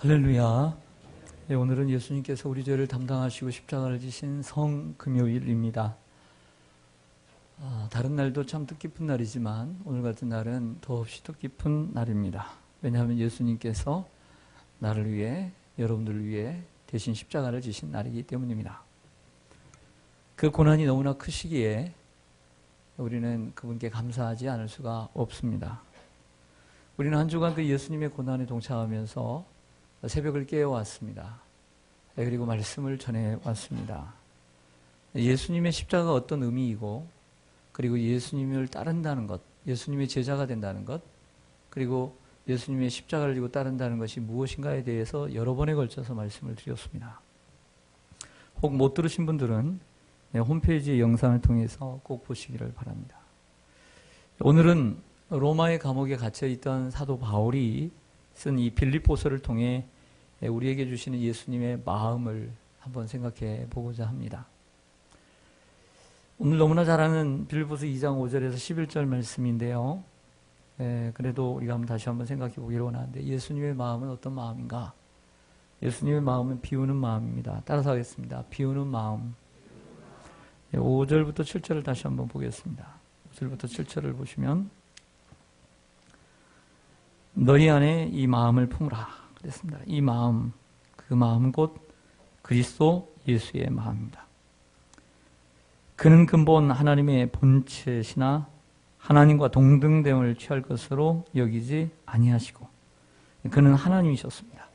할렐루야. 네, 오늘은 예수님께서 우리 죄를 담당하시고 십자가를 지신 성금요일입니다. 다른 날도 참 뜻깊은 날이지만 오늘 같은 날은 더없이 뜻깊은 날입니다. 왜냐하면 예수님께서 나를 위해, 여러분들을 위해 대신 십자가를 지신 날이기 때문입니다. 그 고난이 너무나 크시기에 우리는 그분께 감사하지 않을 수가 없습니다. 우리는 한 주간 그 예수님의 고난에 동참하면서 새벽을 깨어왔습니다. 그리고 말씀을 전해왔습니다. 예수님의 십자가가 어떤 의미이고, 그리고 예수님을 따른다는 것, 예수님의 제자가 된다는 것, 그리고 예수님의 십자가를 지고 따른다는 것이 무엇인가에 대해서 여러 번에 걸쳐서 말씀을 드렸습니다. 혹 못 들으신 분들은 홈페이지 영상을 통해서 꼭 보시기를 바랍니다. 오늘은 로마의 감옥에 갇혀있던 사도 바울이 쓴 이 빌립보서를 통해 우리에게 주시는 예수님의 마음을 한번 생각해 보고자 합니다. 오늘 너무나 잘 아는 빌립보서 2장 5절에서 11절 말씀인데요. 그래도 우리가 다시 한번 생각해 보기를 원하는데, 예수님의 마음은 어떤 마음인가? 예수님의 마음은 비우는 마음입니다. 따라서 하겠습니다. 비우는 마음. 5절부터 7절을 다시 한번 보겠습니다. 5절부터 7절을 보시면, 너희 안에 이 마음을 품으라 그랬습니다. 이 마음, 그 마음은 곧 그리스도 예수의 마음입니다. 그는 근본 하나님의 본체시나 하나님과 동등됨을 취할 것으로 여기지 아니하시고, 그는 하나님이셨습니다.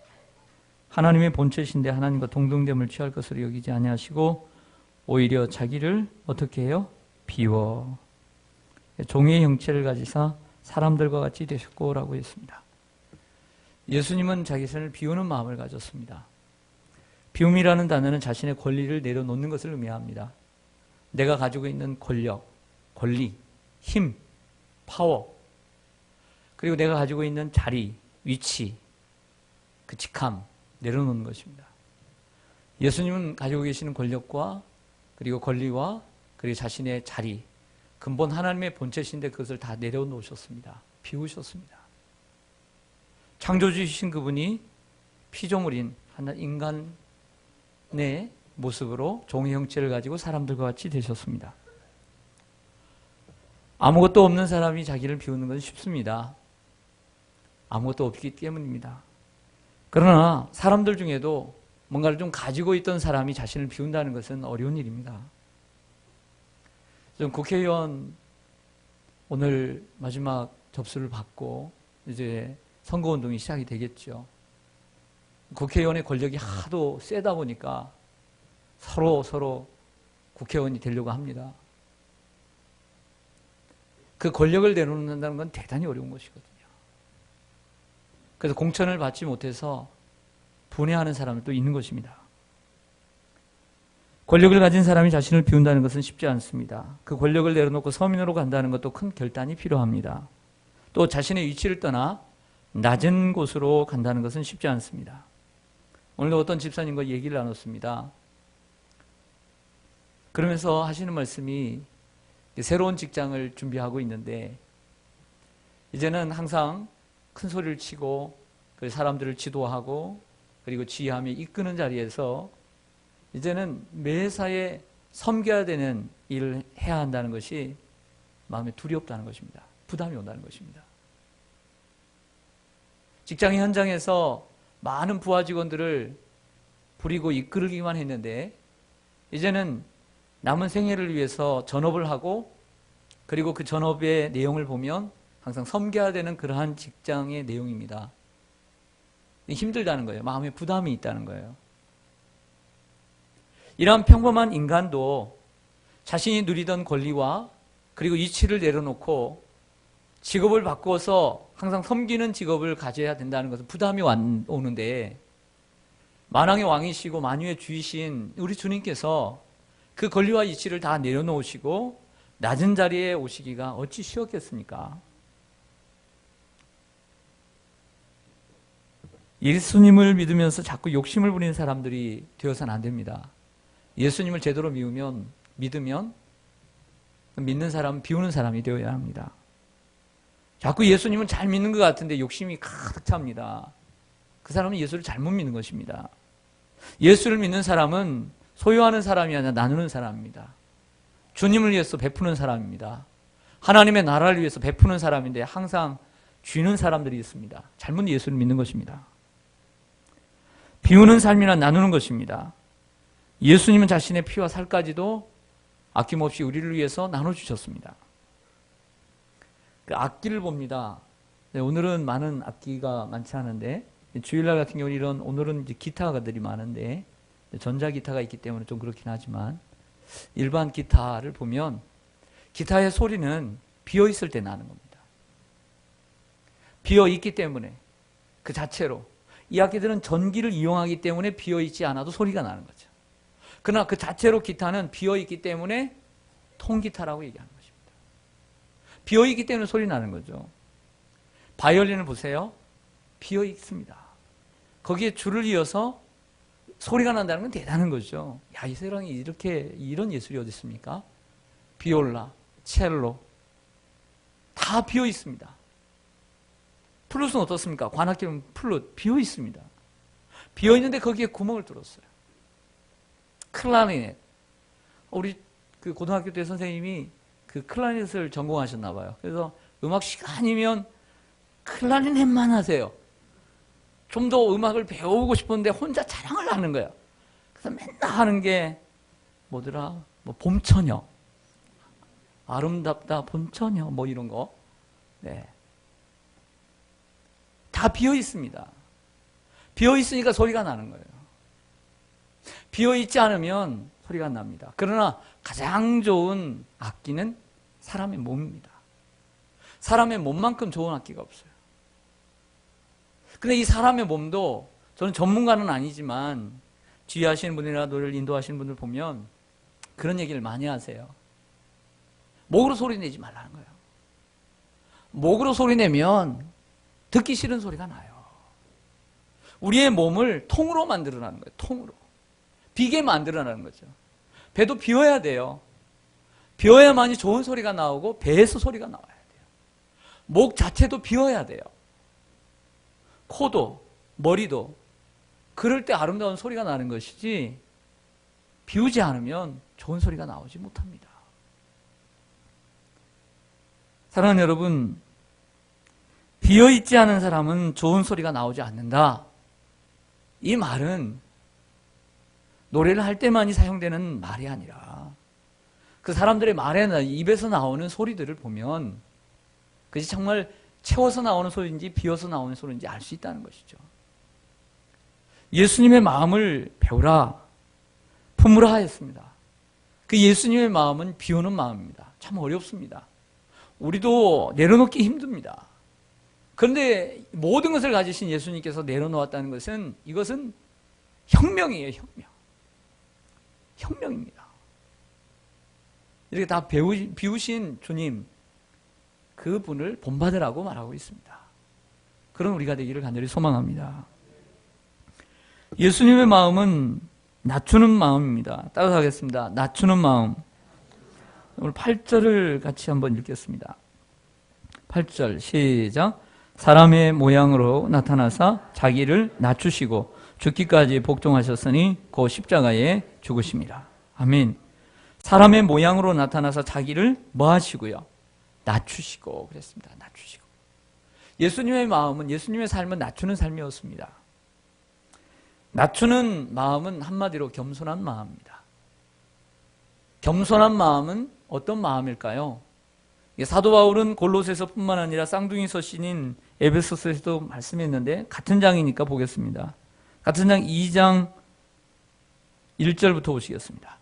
하나님의 본체신데 하나님과 동등됨을 취할 것으로 여기지 아니하시고 오히려 자기를 어떻게 해요? 비워 종의 형체를 가지사 사람들과 같이 되셨고 라고 했습니다. 예수님은 자기 자신을 비우는 마음을 가졌습니다. 비움이라는 단어는 자신의 권리를 내려놓는 것을 의미합니다. 내가 가지고 있는 권력, 권리, 힘, 파워, 그리고 내가 가지고 있는 자리, 위치, 그 직함 내려놓는 것입니다. 예수님은 가지고 계시는 권력과 그리고 권리와 그리고 자신의 자리, 근본 하나님의 본체신데 그것을 다 내려놓으셨습니다. 비우셨습니다. 창조주이신 그분이 피조물인 인간의 모습으로 종의 형체를 가지고 사람들과 같이 되셨습니다. 아무것도 없는 사람이 자기를 비우는 것은 쉽습니다. 아무것도 없기 때문입니다. 그러나 사람들 중에도 뭔가를 좀 가지고 있던 사람이 자신을 비운다는 것은 어려운 일입니다. 좀 국회의원 오늘 마지막 접수를 받고 이제 선거운동이 시작이 되겠죠. 국회의원의 권력이 하도 세다 보니까 서로 국회의원이 되려고 합니다. 그 권력을 내놓는다는 건 대단히 어려운 것이거든요. 그래서 공천을 받지 못해서 분해하는 사람도 있는 것입니다. 권력을 가진 사람이 자신을 비운다는 것은 쉽지 않습니다. 그 권력을 내려놓고 서민으로 간다는 것도 큰 결단이 필요합니다. 또 자신의 위치를 떠나 낮은 곳으로 간다는 것은 쉽지 않습니다. 오늘도 어떤 집사님과 얘기를 나눴습니다. 그러면서 하시는 말씀이 새로운 직장을 준비하고 있는데 이제는 항상 큰 소리를 치고 그 사람들을 지도하고 그리고 지휘하며 이끄는 자리에서 이제는 매사에 섬겨야 되는 일을 해야 한다는 것이 마음에 두렵다는 것입니다. 부담이 온다는 것입니다. 직장 현장에서 많은 부하 직원들을 부리고 이끌기만 했는데 이제는 남은 생애를 위해서 전업을 하고 그리고 그 전업의 내용을 보면 항상 섬겨야 되는 그러한 직장의 내용입니다. 힘들다는 거예요. 마음에 부담이 있다는 거예요. 이러한 평범한 인간도 자신이 누리던 권리와 그리고 이치를 내려놓고 직업을 바꿔서 항상 섬기는 직업을 가져야 된다는 것은 부담이 오는데 만왕의 왕이시고 만유의 주이신 우리 주님께서 그 권리와 이치를 다 내려놓으시고 낮은 자리에 오시기가 어찌 쉬웠겠습니까? 예수님을 믿으면서 자꾸 욕심을 부리는 사람들이 되어서는 안 됩니다. 예수님을 제대로 믿으면 믿는 사람은 비우는 사람이 되어야 합니다. 자꾸 예수님은 잘 믿는 것 같은데 욕심이 가득 찹니다. 그 사람은 예수를 잘못 믿는 것입니다. 예수를 믿는 사람은 소유하는 사람이 아니라 나누는 사람입니다. 주님을 위해서 베푸는 사람입니다. 하나님의 나라를 위해서 베푸는 사람인데 항상 쥐는 사람들이 있습니다. 잘못 예수를 믿는 것입니다. 비우는 삶이란 나누는 것입니다. 예수님은 자신의 피와 살까지도 아낌없이 우리를 위해서 나눠주셨습니다. 그 악기를 봅니다. 네, 오늘은 많은 악기가 많지 않은데 주일날 같은 경우는 오늘은 이제 기타가들이 많은데 전자기타가 있기 때문에 좀 그렇긴 하지만 일반 기타를 보면 기타의 소리는 비어있을 때 나는 겁니다. 비어있기 때문에 그 자체로 이 악기들은 전기를 이용하기 때문에 비어있지 않아도 소리가 나는 거죠. 그러나 그 자체로 기타는 비어있기 때문에 통기타라고 얘기하는 것입니다. 비어있기 때문에 소리 나는 거죠. 바이올린을 보세요. 비어있습니다. 거기에 줄을 이어서 소리가 난다는 건 대단한 거죠. 야, 이 세상에 이런 예술이 어디 있습니까? 비올라, 첼로 다 비어 있습니다. 플룻은 어떻습니까? 관악기는 플룻 비어 있습니다. 비어 있는데 거기에 구멍을 뚫었어요. 클라리넷. 우리 그 고등학교 때 선생님이 그 클라리넷을 전공하셨나 봐요. 그래서 음악 시간이면 클라리넷만 하세요. 좀 더 음악을 배우고 싶은데 혼자 자랑을 하는 거야. 그래서 맨날 하는 게 뭐더라? 뭐 봄처녀, 아름답다 봄처녀, 뭐 이런 거. 네. 다 비어 있습니다. 비어 있으니까 소리가 나는 거예요. 비어 있지 않으면 소리가 안 납니다. 그러나 가장 좋은 악기는 사람의 몸입니다. 사람의 몸만큼 좋은 악기가 없어요. 근데 이 사람의 몸도 저는 전문가는 아니지만 지휘하시는 분이나 노래를 인도하시는 분들 보면 그런 얘기를 많이 하세요. 목으로 소리 내지 말라는 거예요. 목으로 소리 내면 듣기 싫은 소리가 나요. 우리의 몸을 통으로 만들어라는 거예요. 통으로. 비게 만들어라는 거죠. 배도 비워야 돼요. 비워야만이 좋은 소리가 나오고 배에서 소리가 나와야 돼요. 목 자체도 비워야 돼요. 코도 머리도 그럴 때 아름다운 소리가 나는 것이지 비우지 않으면 좋은 소리가 나오지 못합니다. 사랑하는 여러분, 비어있지 않은 사람은 좋은 소리가 나오지 않는다. 이 말은 노래를 할 때만이 사용되는 말이 아니라 그 사람들의 말에 입에서 나오는 소리들을 보면 그것이 정말 채워서 나오는 소리인지 비어서 나오는 소리인지 알 수 있다는 것이죠. 예수님의 마음을 배우라, 품으라 하였습니다. 그 예수님의 마음은 비우는 마음입니다. 참 어렵습니다. 우리도 내려놓기 힘듭니다. 그런데 모든 것을 가지신 예수님께서 내려놓았다는 것은 이것은 혁명이에요. 혁명. 혁명입니다. 이렇게 다 비우신 주님, 그분을 본받으라고 말하고 있습니다. 그런 우리가 되기를 간절히 소망합니다. 예수님의 마음은 낮추는 마음입니다. 따라하겠습니다. 낮추는 마음. 오늘 8절을 같이 한번 읽겠습니다. 8절 시작. 사람의 모양으로 나타나사 자기를 낮추시고 죽기까지 복종하셨으니 그 십자가에 죽으심이라. 아멘. 사람의 모양으로 나타나서 자기를 뭐 하시고요? 낮추시고 그랬습니다. 낮추시고. 예수님의 마음은, 예수님의 삶은 낮추는 삶이었습니다. 낮추는 마음은 한마디로 겸손한 마음입니다. 겸손한 마음은 어떤 마음일까요? 사도 바울은 골로새서뿐만 아니라 쌍둥이 서신인 에베소서에서도 말씀했는데 같은 장이니까 보겠습니다. 같은 장 2장 1절부터 보시겠습니다.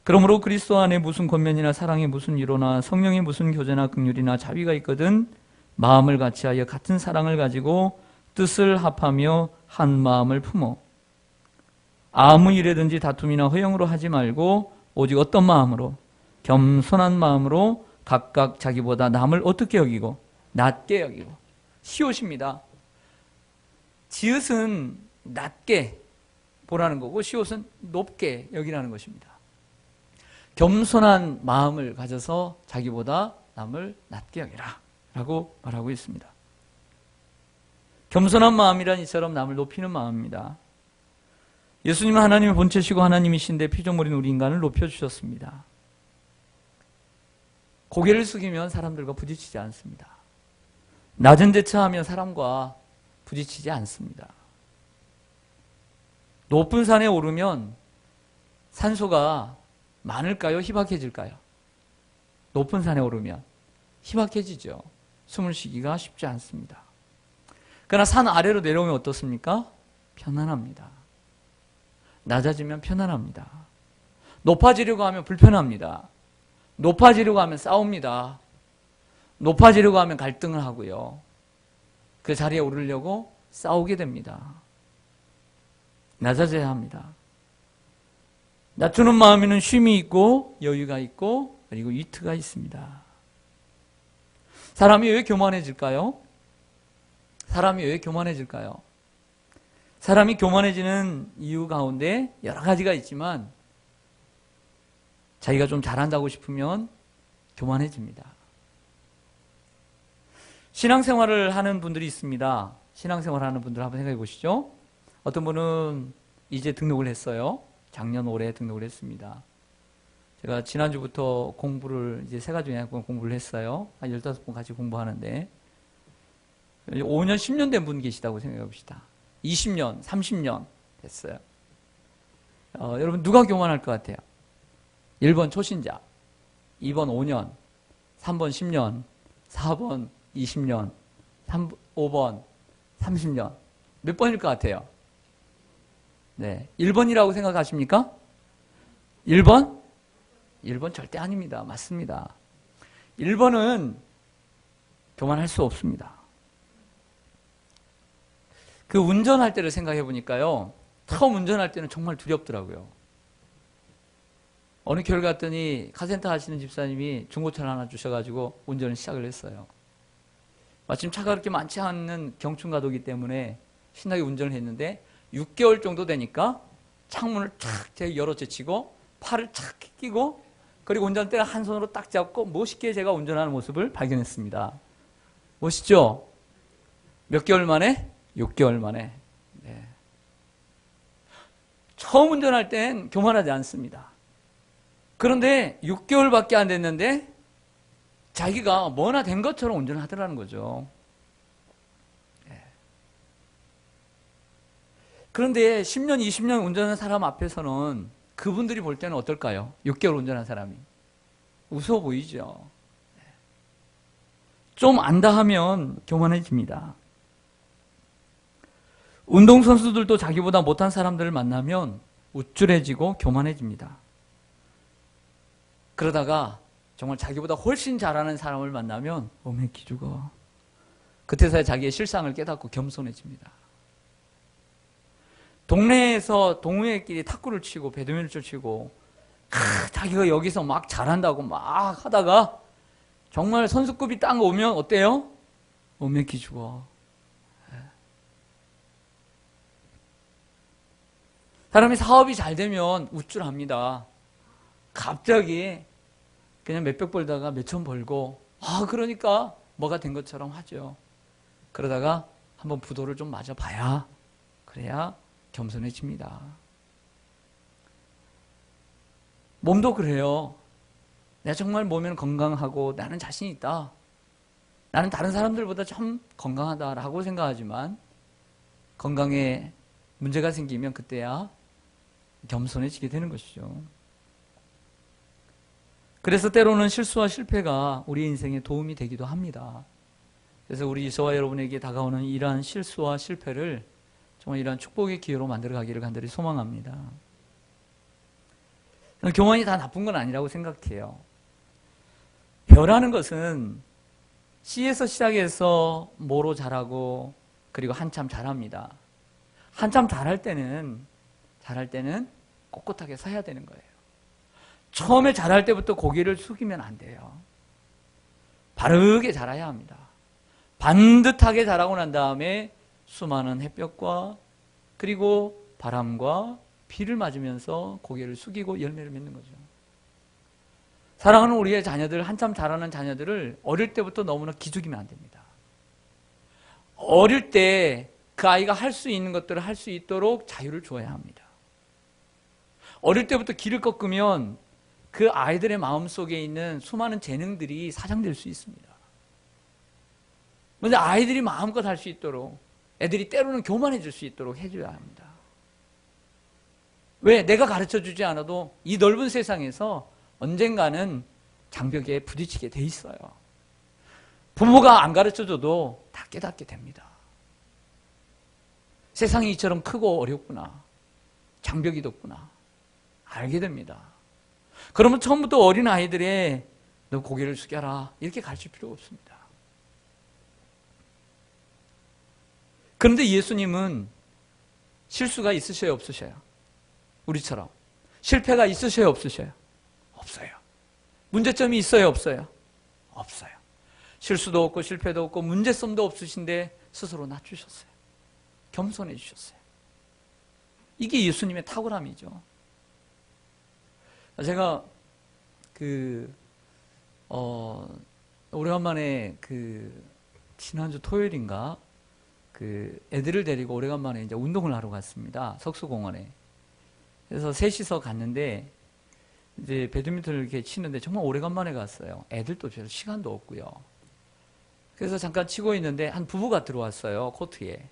그러므로 그리스도 안에 무슨 권면이나 사랑의 무슨 위로나 성령의 무슨 교제나 긍휼이나 자비가 있거든 마음을 같이하여 같은 사랑을 가지고 뜻을 합하며 한 마음을 품어 아무 일에든지 다툼이나 허영으로 하지 말고 오직 어떤 마음으로? 겸손한 마음으로 각각 자기보다 남을 어떻게 여기고? 낮게 여기고. 시옷입니다. 지읒은 낮게 보라는 거고 시옷은 높게 여기라는 것입니다. 겸손한 마음을 가져서 자기보다 남을 낮게 여기라 라고 말하고 있습니다. 겸손한 마음이란 이처럼 남을 높이는 마음입니다. 예수님은 하나님의 본체시고 하나님이신데 피조물인 우리 인간을 높여주셨습니다. 고개를 숙이면 사람들과 부딪히지 않습니다. 낮은 데 처하면 사람과 부딪히지 않습니다. 높은 산에 오르면 산소가 많을까요? 희박해질까요? 높은 산에 오르면 희박해지죠. 숨을 쉬기가 쉽지 않습니다. 그러나 산 아래로 내려오면 어떻습니까? 편안합니다. 낮아지면 편안합니다. 높아지려고 하면 불편합니다. 높아지려고 하면 싸웁니다. 높아지려고 하면 갈등을 하고요. 그 자리에 오르려고 싸우게 됩니다. 낮아져야 합니다. 낮추는 마음에는 쉼이 있고 여유가 있고 그리고 위트가 있습니다. 사람이 왜 교만해질까요? 사람이 왜 교만해질까요? 사람이 교만해지는 이유 가운데 여러 가지가 있지만 자기가 좀 잘한다고 싶으면 교만해집니다. 신앙생활을 하는 분들이 있습니다. 신앙생활을 하는 분들 한번 생각해 보시죠. 어떤 분은 이제 등록을 했어요. 작년 올해 등록을 했습니다. 제가 지난주부터 공부를 이제 세 가지 영역권 공부를 했어요. 한 15번 같이 공부하는데 5년, 10년 된 분 계시다고 생각해 봅시다. 20년, 30년 됐어요. 여러분 누가 교만할 것 같아요? 1번 초신자, 2번 5년, 3번 10년, 4번 20년, 5번 30년. 몇 번일 것 같아요? 네, 1번이라고 생각하십니까? 1번? 1번 절대 아닙니다. 맞습니다. 1번은 교만할 수 없습니다. 그 운전할 때를 생각해 보니까요. 처음 운전할 때는 정말 두렵더라고요. 어느 교회 갔더니 카센터 하시는 집사님이 중고차를 하나 주셔가지고 운전을 시작을 했어요. 마침 차가 그렇게 많지 않는 경춘가도기 때문에 신나게 운전을 했는데 6개월 정도 되니까 창문을 탁 열어 제치고 팔을 착 끼고 그리고 운전대를 한 손으로 딱 잡고 멋있게 제가 운전하는 모습을 발견했습니다. 멋있죠? 몇 개월 만에? 6개월 만에. 네. 처음 운전할 땐 교만하지 않습니다. 그런데 6개월밖에 안 됐는데 자기가 뭐나 된 것처럼 운전을 하더라는 거죠. 네. 그런데 10년, 20년 운전하는 사람 앞에서는 그분들이 볼 때는 어떨까요? 6개월 운전한 사람이. 웃어 보이죠. 네. 좀 안다 하면 교만해집니다. 운동선수들도 자기보다 못한 사람들을 만나면 우쭐해지고 교만해집니다. 그러다가 정말 자기보다 훨씬 잘하는 사람을 만나면 어메기 죽어. 그때서야 자기의 실상을 깨닫고 겸손해집니다. 동네에서 동호회끼리 탁구를 치고 배드민턴을 치고 자기가 여기서 막 잘한다고 막 하다가 정말 선수급이 딱 오면 어때요? 어메기 죽어. 사람이 사업이 잘 되면 우쭐합니다. 갑자기 그냥 몇백 벌다가 몇천 벌고 그러니까 뭐가 된 것처럼 하죠. 그러다가 한번 부도를 좀 맞아봐야 그래야 겸손해집니다. 몸도 그래요. 내가 정말 몸에는 건강하고 나는 자신 있다. 나는 다른 사람들보다 참 건강하다라고 생각하지만 건강에 문제가 생기면 그때야 겸손해지게 되는 것이죠. 그래서 때로는 실수와 실패가 우리 인생에 도움이 되기도 합니다. 그래서 우리 저와 여러분에게 다가오는 이러한 실수와 실패를 정말 이러한 축복의 기회로 만들어가기를 간절히 소망합니다. 저는 교만이 다 나쁜 건 아니라고 생각해요. 벼라는 것은 씨에서 시작해서 모로 자라고 그리고 한참 자랍니다. 한참 자랄 때는 꼿꼿하게 서야 되는 거예요. 처음에 자랄 때부터 고개를 숙이면 안 돼요. 바르게 자라야 합니다. 반듯하게 자라고 난 다음에 수많은 햇볕과 그리고 바람과 비를 맞으면서 고개를 숙이고 열매를 맺는 거죠. 사랑하는 우리의 자녀들, 한참 자라는 자녀들을 어릴 때부터 너무나 기죽이면 안 됩니다. 어릴 때 그 아이가 할 수 있는 것들을 할 수 있도록 자유를 주어야 합니다. 어릴 때부터 길을 꺾으면 그 아이들의 마음속에 있는 수많은 재능들이 사장될 수 있습니다. 먼저 아이들이 마음껏 할 수 있도록, 애들이 때로는 교만해질 수 있도록 해줘야 합니다. 왜? 내가 가르쳐주지 않아도 이 넓은 세상에서 언젠가는 장벽에 부딪히게 돼 있어요. 부모가 안 가르쳐줘도 다 깨닫게 됩니다. 세상이 이처럼 크고 어렵구나. 장벽이 뒀구나. 알게 됩니다. 그러면 처음부터 어린아이들의 너 고개를 숙여라 이렇게 가르칠 필요가 없습니다. 그런데 예수님은 실수가 있으셔요, 없으셔요? 우리처럼. 실패가 있으셔요, 없으셔요? 없어요. 문제점이 있어요, 없어요? 없어요. 실수도 없고 실패도 없고 문제점도 없으신데 스스로 낮추셨어요. 겸손해지셨어요. 이게 예수님의 탁월함이죠. 제가 오래간만에 지난주 토요일인가 애들을 데리고 오래간만에 이제 운동을 하러 갔습니다. 석수공원에. 그래서 셋이서 갔는데 이제 배드민턴을 이렇게 치는데 정말 오래간만에 갔어요. 애들도 별 시간도 없고요. 그래서 잠깐 치고 있는데 한 부부가 들어왔어요, 코트에.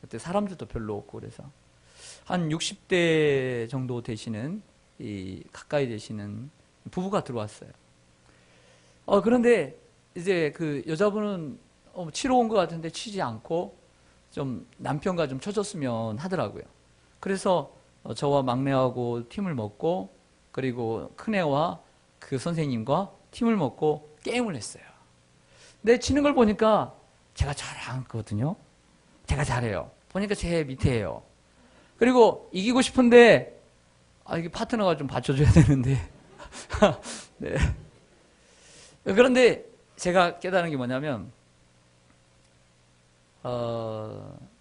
그때 사람들도 별로 없고 그래서 한 60대 정도 되시는 가까이 되시는 부부가 들어왔어요. 그런데 이제 그 여자분은 치러 온 것 같은데 치지 않고 좀 남편과 좀 쳐줬으면 하더라고요. 그래서 저와 막내하고 팀을 먹고 그리고 큰애와 그 선생님과 팀을 먹고 게임을 했어요. 근데 치는 걸 보니까 제가 잘하거든요. 제가 잘해요. 보니까 제 밑에예요. 그리고 이기고 싶은데 이게 파트너가 좀 받쳐줘야 되는데 네. 그런데 제가 깨달은 게 뭐냐면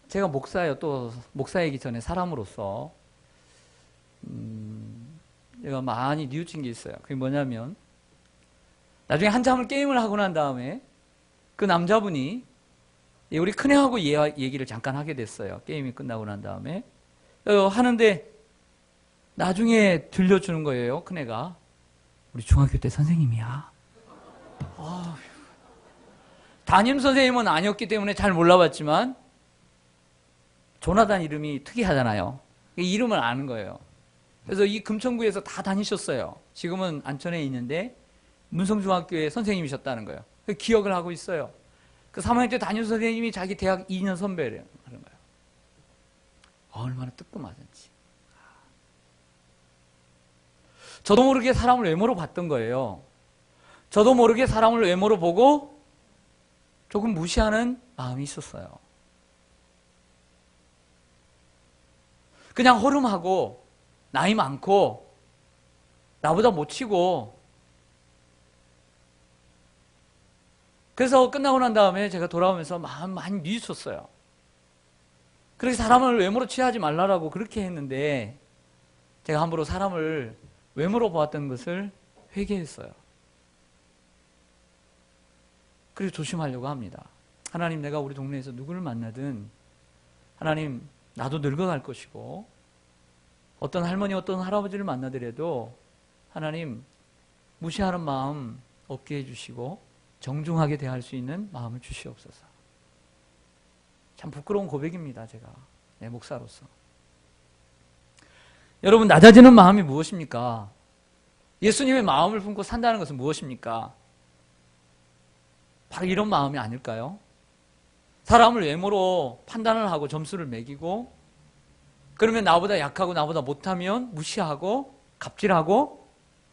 제가 목사예요. 또 목사이기 전에 사람으로서 제가 많이 뉘우친 게 있어요. 그게 뭐냐면 나중에 한참을 게임을 하고 난 다음에 그 남자분이 우리 큰애하고 얘기를 잠깐 하게 됐어요. 게임이 끝나고 난 다음에 하는데 나중에 들려주는 거예요. 큰애가 우리 중학교 때 선생님이야. 담임 선생님은 아니었기 때문에 잘 몰라봤지만 조나단 이름이 특이하잖아요. 이름을 아는 거예요. 그래서 이 금천구에서 다 다니셨어요. 지금은 안천에 있는데 문성중학교의 선생님이셨다는 거예요. 기억을 하고 있어요. 그 3학년 때 담임 선생님이 자기 대학 2년 선배를 하는 거예요. 얼마나 뜨끔하던지. 저도 모르게 사람을 외모로 봤던 거예요. 저도 모르게 사람을 외모로 보고 조금 무시하는 마음이 있었어요. 그냥 허름하고 나이 많고 나보다 못 치고 그래서 끝나고 난 다음에 제가 돌아오면서 마음 많이 뉘쳤어요. 그래서 사람을 외모로 취하지 말라고 그렇게 했는데 제가 함부로 사람을 외모로 보았던 것을 회개했어요. 그래서 조심하려고 합니다. 하나님, 내가 우리 동네에서 누구를 만나든 하나님, 나도 늙어갈 것이고 어떤 할머니 어떤 할아버지를 만나더라도 하나님 무시하는 마음 없게 해주시고 정중하게 대할 수 있는 마음을 주시옵소서. 참 부끄러운 고백입니다. 제가 목사로서. 여러분, 낮아지는 마음이 무엇입니까? 예수님의 마음을 품고 산다는 것은 무엇입니까? 바로 이런 마음이 아닐까요? 사람을 외모로 판단을 하고 점수를 매기고 그러면 나보다 약하고 나보다 못하면 무시하고 갑질하고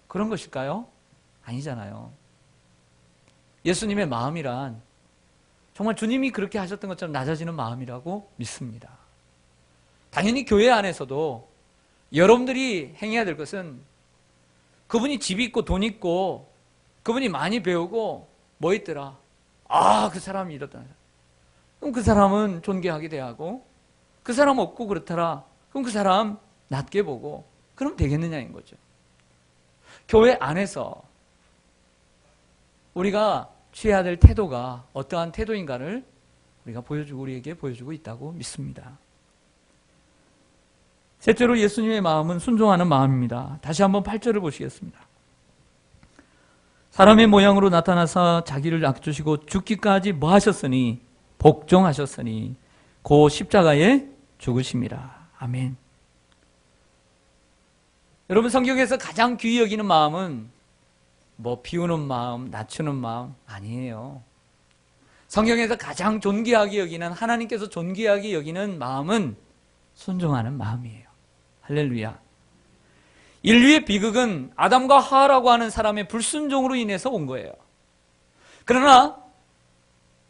그런 것일까요? 아니잖아요. 예수님의 마음이란 정말 주님이 그렇게 하셨던 것처럼 낮아지는 마음이라고 믿습니다. 당연히 교회 안에서도 여러분들이 행해야 될 것은 그분이 집 있고 돈 있고 그분이 많이 배우고 뭐 있더라. 그 사람이 이렇다. 그럼 그 사람은 존경하게 대하고 그 사람 없고 그렇더라. 그럼 그 사람 낮게 보고 그럼 되겠느냐인 거죠. 교회 안에서 우리가 취해야 될 태도가 어떠한 태도인가를 우리에게 보여주고 있다고 믿습니다. 셋째로 예수님의 마음은 순종하는 마음입니다. 다시 한번 8절을 보시겠습니다. 사람의 모양으로 나타나서 자기를 낮추시고 죽기까지 뭐 하셨으니? 복종하셨으니 고 십자가에 죽으심이라. 아멘. 여러분, 성경에서 가장 귀히 여기는 마음은 뭐 비우는 마음, 낮추는 마음 아니에요. 성경에서 가장 존귀하게 여기는, 하나님께서 존귀하게 여기는 마음은 순종하는 마음이에요. 할렐루야. 인류의 비극은 아담과 하와라고 하는 사람의 불순종으로 인해서 온 거예요. 그러나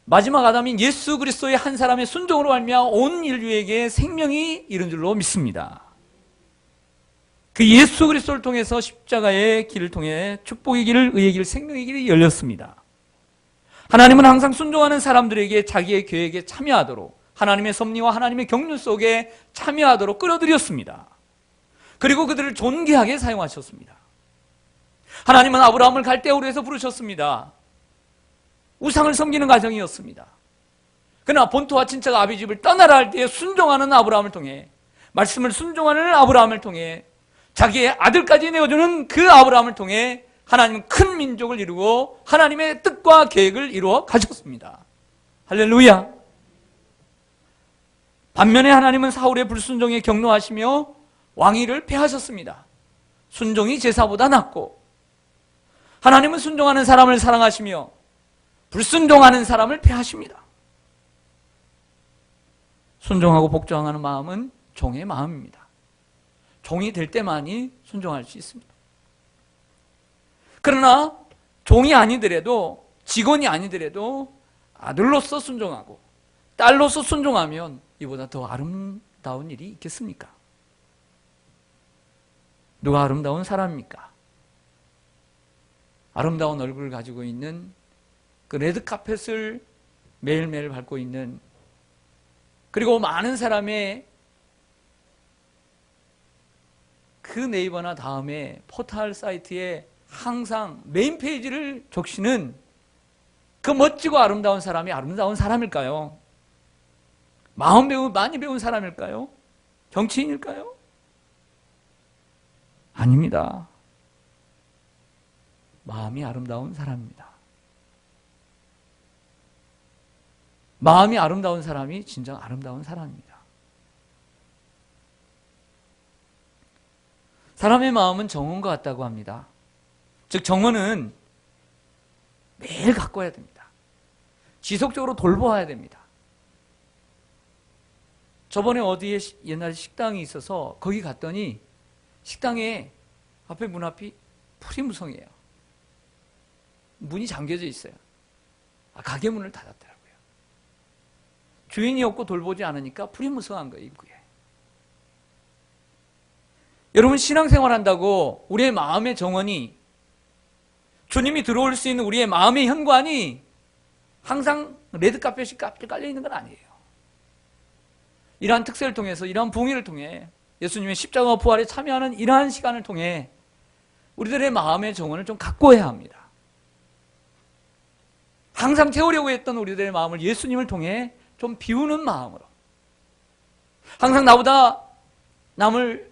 마지막 아담인 예수 그리스도의 한 사람의 순종으로 말미암아 온 인류에게 생명이 이른 줄로 믿습니다. 그 예수 그리스도를 통해서 십자가의 길을 통해 축복의 길을, 의의 길, 생명의 길이 열렸습니다. 하나님은 항상 순종하는 사람들에게 자기의 계획에 참여하도록, 하나님의 섭리와 하나님의 경륜 속에 참여하도록 끌어들였습니다. 그리고 그들을 존귀하게 사용하셨습니다. 하나님은 아브라함을 갈대아우르 에서 부르셨습니다. 우상을 섬기는 가정이었습니다. 그러나 본토와 친척 아비집을 떠나라 할 때에 순종하는 아브라함을 통해, 말씀을 순종하는 아브라함을 통해, 자기의 아들까지 내어주는 그 아브라함을 통해 하나님은 큰 민족을 이루고 하나님의 뜻과 계획을 이루어 가셨습니다. 할렐루야. 반면에 하나님은 사울의 불순종에 경노하시며 왕위를 폐하셨습니다. 순종이 제사보다 낫고, 하나님은 순종하는 사람을 사랑하시며 불순종하는 사람을 폐하십니다. 순종하고 복종하는 마음은 종의 마음입니다. 종이 될 때만이 순종할 수 있습니다. 그러나 종이 아니더라도, 직원이 아니더라도 아들로서 순종하고 딸로서 순종하면 이보다 더 아름다운 일이 있겠습니까? 누가 아름다운 사람입니까? 아름다운 얼굴을 가지고 있는, 그 레드카펫을 매일매일 밟고 있는, 그리고 많은 사람의 그 네이버나 다음에 포털 사이트에 항상 메인 페이지를 적시는 그 멋지고 아름다운 사람이 아름다운 사람일까요? 많이 배운 사람일까요? 정치인일까요? 아닙니다. 마음이 아름다운 사람입니다. 마음이 아름다운 사람이 진정 아름다운 사람입니다. 사람의 마음은 정원과 같다고 합니다. 즉, 정원은 매일 가꿔야 됩니다. 지속적으로 돌보아야 됩니다. 저번에 어디에 옛날에 식당이 있어서 거기 갔더니 식당에 앞에 문 앞이 풀이 무성해요. 문이 잠겨져 있어요. 가게 문을 닫았더라고요. 주인이 없고 돌보지 않으니까 풀이 무성한 거예요, 입구에. 여러분, 신앙생활 한다고 우리의 마음의 정원이, 주님이 들어올 수 있는 우리의 마음의 현관이 항상 레드카펫이 깔려 있는 건 아니에요. 이러한 특세를 통해서, 이러한 봉의를 통해, 예수님의 십자가 부활에 참여하는 이러한 시간을 통해 우리들의 마음의 정원을 좀 가꿔야 합니다. 항상 채우려고 했던 우리들의 마음을 예수님을 통해 좀 비우는 마음으로, 항상 나보다 남을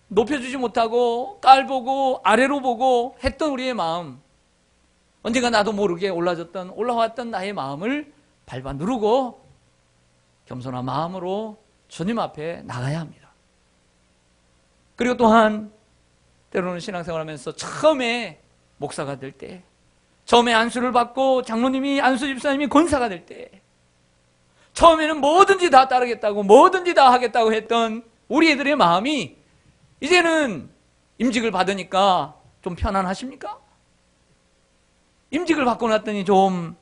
높여주지 못하고 깔보고 아래로 보고 했던 우리의 마음, 언젠가 나도 모르게 올라왔던 나의 마음을 밟아 누르고 겸손한 마음으로 주님 앞에 나가야 합니다. 그리고 또한 때로는 신앙생활하면서 처음에 목사가 될 때, 처음에 안수를 받고 장로님이, 안수 집사님이 권사가 될 때, 처음에는 뭐든지 다 따르겠다고, 뭐든지 다 하겠다고 했던 우리 애들의 마음이 이제는 임직을 받으니까 좀 편안하십니까? 임직을 받고 났더니 좀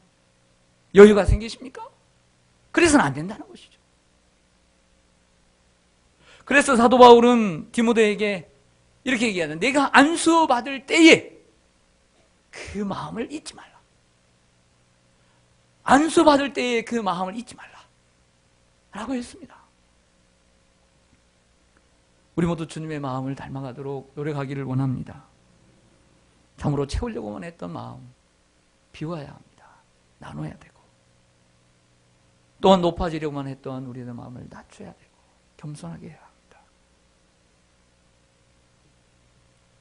여유가 생기십니까? 그래서는 안 된다는 것이죠. 그래서 사도 바울은 디모데에게 이렇게 얘기하는, 내가 안수 받을 때에 그 마음을 잊지 말라. 안수 받을 때에 그 마음을 잊지 말라 라고 했습니다. 우리 모두 주님의 마음을 닮아가도록 노력하기를 원합니다. 참으로 채우려고만 했던 마음 비워야 합니다. 나눠야 되고, 또한 높아지려고만 했던 우리의 마음을 낮춰야 되고 겸손하게 해야 합니다.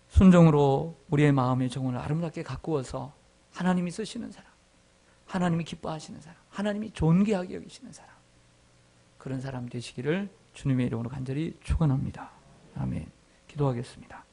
순종으로 우리의 마음의 정원을 아름답게 가꾸어서 하나님이 쓰시는 사람, 하나님이 기뻐하시는 사람, 하나님이 존귀하게 여기시는 사람, 그런 사람 되시기를 주님의 이름으로 간절히 축원합니다. 아멘. 기도하겠습니다.